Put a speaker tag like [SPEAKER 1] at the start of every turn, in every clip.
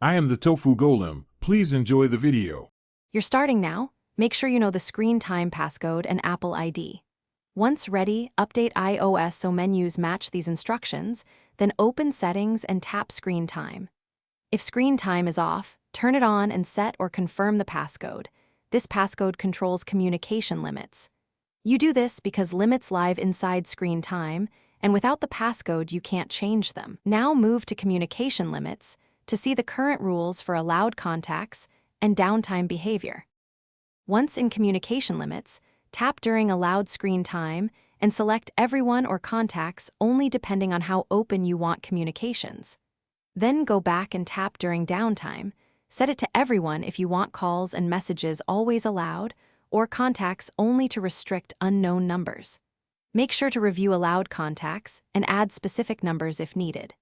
[SPEAKER 1] I am the Tofu Golem. Please enjoy the video.
[SPEAKER 2] You're starting now. Make sure you know the screen time passcode and Apple ID. Once ready, update iOS so menus match these instructions, then open Settings and tap Screen Time. If screen time is off, turn it on and set or confirm the passcode. This passcode controls communication limits. You do this because limits live inside screen time, and without the passcode you can't change them. Now move to Communication Limits to see the current rules for allowed contacts and downtime behavior. Once in Communication Limits, tap during allowed screen time and select everyone or contacts only depending on how open you want communications. Then go back and tap during downtime. Set it to everyone if you want calls and messages always allowed, or contacts only to restrict unknown numbers. Make sure to review allowed contacts and add specific numbers if needed.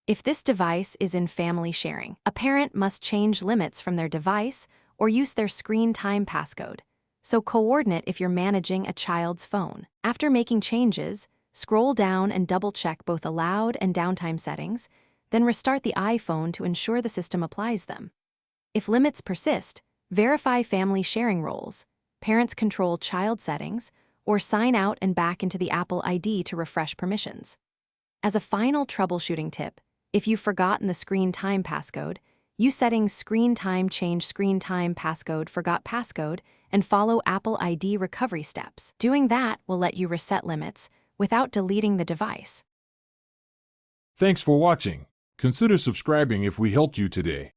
[SPEAKER 2] If this device is in family sharing, a parent must change limits from their device or use their screen time passcode. So coordinate if you're managing a child's phone. After making changes, scroll down and double-check both allowed and downtime settings, then restart the iPhone to ensure the system applies them. If limits persist, verify family sharing roles, parents control child settings, or sign out and back into the Apple ID to refresh permissions. As a final troubleshooting tip, if you've forgotten the screen time passcode, use settings screen time change screen time passcode forgot passcode and follow Apple ID recovery steps. Doing that will let you reset limits without deleting the device.
[SPEAKER 1] Thanks for watching. Consider subscribing if we helped you today.